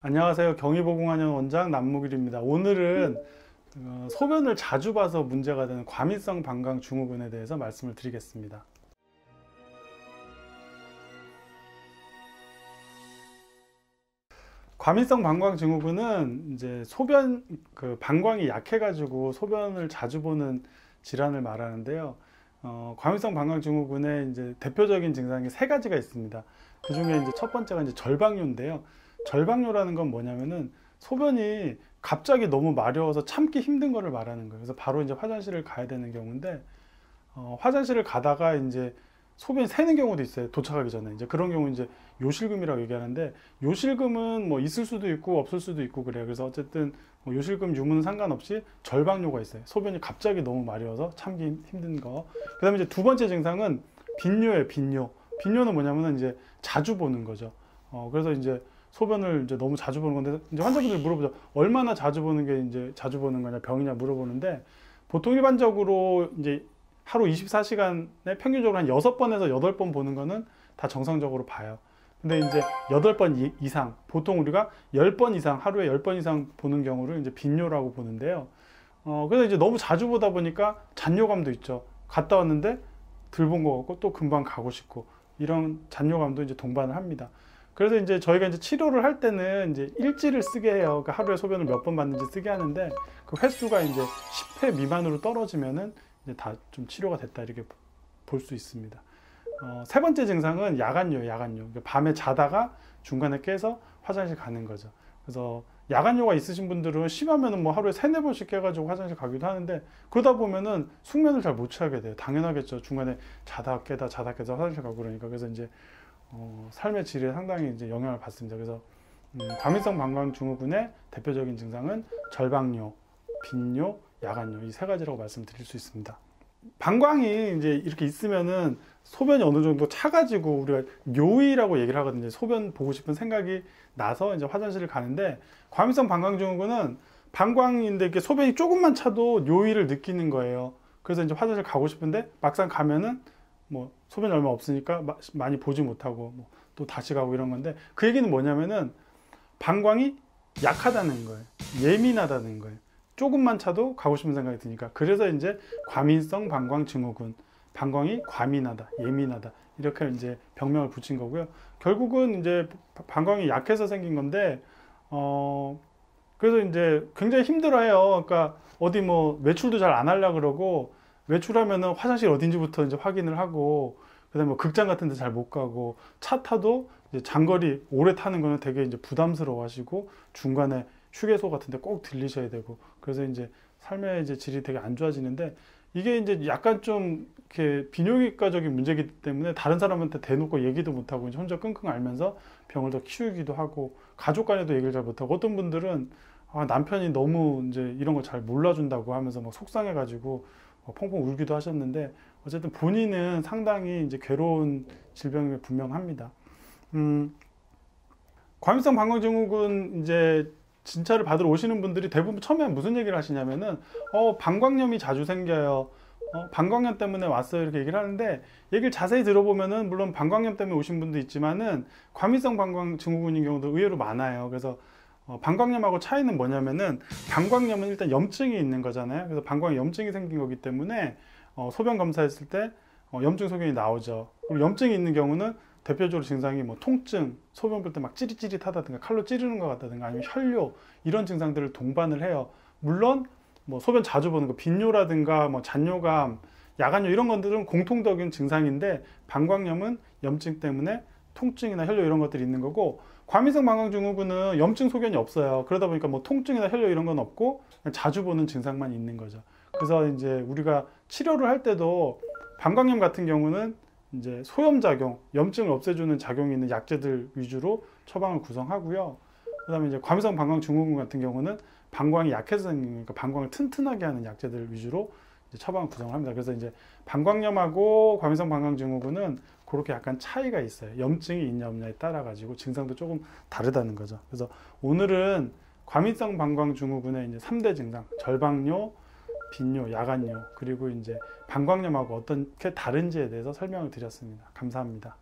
안녕하세요. 경희보공학원 원장 남무길입니다. 오늘은 소변을 자주 봐서 문제가 되는 과민성 방광 증후군에 대해서 말씀을 드리겠습니다. 과민성 방광 증후군은 이제 방광이 약해가지고 소변을 자주 보는 질환을 말하는데요. 과민성 방광 증후군의 이제 대표적인 증상이 세 가지가 있습니다. 그 중에 이제 첫 번째가 이제 절방뇨인데요. 절방뇨라는 건 뭐냐면은 소변이 갑자기 너무 마려워서 참기 힘든 거를 말하는 거예요. 그래서 바로 이제 화장실을 가야 되는 경우인데, 화장실을 가다가 이제 소변이 새는 경우도 있어요. 도착하기 전에. 이제 그런 경우 이제 요실금이라고 얘기하는데, 요실금은 뭐 있을 수도 있고 없을 수도 있고 그래요. 그래서 어쨌든 뭐 요실금 유무는 상관없이 절방뇨가 있어요. 소변이 갑자기 너무 마려워서 참기 힘든 거. 그다음에 이제 두 번째 증상은 빈뇨예요. 빈뇨. 빈뇨는 뭐냐면은 이제 자주 보는 거죠. 그래서 이제 소변을 이제 너무 자주 보는 건데, 이제 환자분들 물어보죠. 얼마나 자주 보는 게 이제 자주 보는 거냐, 병이냐 물어보는데, 보통 일반적으로 이제 하루 24시간에 평균적으로 한 6번에서 8번 보는 거는 다 정상적으로 봐요. 근데 이제 8번 이상, 보통 우리가 10번 이상, 하루에 10번 이상 보는 경우를 이제 빈뇨라고 보는데요. 그래서 이제 너무 자주 보다 보니까 잔뇨감도 있죠. 갔다 왔는데 덜 본 것 같고 또 금방 가고 싶고, 이런 잔뇨감도 이제 동반을 합니다. 그래서 이제 저희가 이제 치료를 할 때는 이제 일지를 쓰게 해요. 그러니까 하루에 소변을 몇 번 받는지 쓰게 하는데, 그 횟수가 이제 10회 미만으로 떨어지면은 이제 다 좀 치료가 됐다, 이렇게 볼 수 있습니다. 세 번째 증상은 야간뇨, 야간뇨. 그러니까 밤에 자다가 중간에 깨서 화장실 가는 거죠. 그래서 야간뇨가 있으신 분들은 심하면은 뭐 하루에 3-4번씩 깨가지고 화장실 가기도 하는데, 그러다 보면은 숙면을 잘 못 취하게 돼요. 당연하겠죠. 중간에 자다 깨다 화장실 가고 그러니까. 그래서 이제 삶의 질에 상당히 이제 영향을 받습니다. 그래서 과민성 방광 증후군의 대표적인 증상은 절방뇨, 빈뇨, 야간뇨, 이 세 가지라고 말씀드릴 수 있습니다. 방광이 이제 이렇게 있으면은 소변이 어느 정도 차가지고 우리가 요의라고 얘기를 하거든요. 소변 보고 싶은 생각이 나서 이제 화장실을 가는데, 과민성 방광 증후군은 방광인데 이렇게 소변이 조금만 차도 요의를 느끼는 거예요. 그래서 이제 화장실 가고 싶은데 막상 가면은 뭐 소변이 얼마 없으니까 많이 보지 못하고 뭐 또 다시 가고 이런 건데, 그 얘기는 뭐냐면은 방광이 약하다는 거예요. 예민하다는 거예요. 조금만 차도 가고 싶은 생각이 드니까. 그래서 이제 과민성 방광 증후군, 방광이 과민하다, 예민하다, 이렇게 이제 병명을 붙인 거고요. 결국은 이제 방광이 약해서 생긴 건데, 그래서 이제 굉장히 힘들어해요. 그러니까 어디 뭐 외출도 잘 안 하려고 그러고, 외출하면은 화장실 어딘지부터 이제 확인을 하고, 그다음에 뭐 극장 같은 데 잘 못 가고, 차 타도 이제 장거리 오래 타는 거는 되게 이제 부담스러워 하시고, 중간에 휴게소 같은 데 꼭 들리셔야 되고, 그래서 이제 삶의 이제 질이 되게 안 좋아지는데, 이게 이제 약간 좀 이렇게 비뇨기과적인 문제이기 때문에 다른 사람한테 대놓고 얘기도 못 하고 이제 혼자 끙끙 앓면서 병을 더 키우기도 하고, 가족 간에도 얘기를 잘 못 하고, 어떤 분들은 남편이 너무 이제 이런 걸 잘 몰라준다고 하면서 막 속상해가지고 펑펑 울기도 하셨는데, 어쨌든 본인은 상당히 이제 괴로운 질병이 분명합니다. 과민성 방광증후군 이제 진찰을 받으러 오시는 분들이 대부분 처음에 무슨 얘기를 하시냐면은, 방광염이 자주 생겨요. 방광염 때문에 왔어요. 이렇게 얘기를 하는데, 얘기를 자세히 들어보면은 물론 방광염 때문에 오신 분도 있지만은 과민성 방광증후군인 경우도 의외로 많아요. 그래서 방광염하고 차이는 뭐냐면은, 방광염은 일단 염증이 있는 거잖아요. 그래서 방광에 염증이 생긴 거기 때문에 소변 검사했을 때 염증 소견이 나오죠. 그리고 염증이 있는 경우는 대표적으로 증상이 뭐 통증, 소변 볼 때 막 찌릿찌릿하다든가 칼로 찌르는 것 같다든가 아니면 혈뇨, 이런 증상들을 동반을 해요. 물론 뭐 소변 자주 보는 거, 빈뇨라든가 뭐 잔뇨감, 야간뇨, 이런 것들은 공통적인 증상인데, 방광염은 염증 때문에 통증이나 혈뇨 이런 것들이 있는 거고, 과민성 방광증후군은 염증 소견이 없어요. 그러다 보니까 뭐 통증이나 혈뇨 이런 건 없고 그냥 자주 보는 증상만 있는 거죠. 그래서 이제 우리가 치료를 할 때도 방광염 같은 경우는 이제 소염작용, 염증을 없애주는 작용이 있는 약제들 위주로 처방을 구성하고요. 그 다음에 이제 과민성 방광증후군 같은 경우는 방광이 약해서 생긴 거니까 방광을 튼튼하게 하는 약제들 위주로 이제 처방을 구성을 합니다. 그래서 이제 방광염하고 과민성 방광증후군은 그렇게 약간 차이가 있어요. 염증이 있냐 없냐에 따라 가지고 증상도 조금 다르다는 거죠. 그래서 오늘은 과민성 방광증후군의 이제 3대 증상, 절방뇨, 빈뇨, 야간뇨, 그리고 이제 방광염하고 어떻게 다른지에 대해서 설명을 드렸습니다. 감사합니다.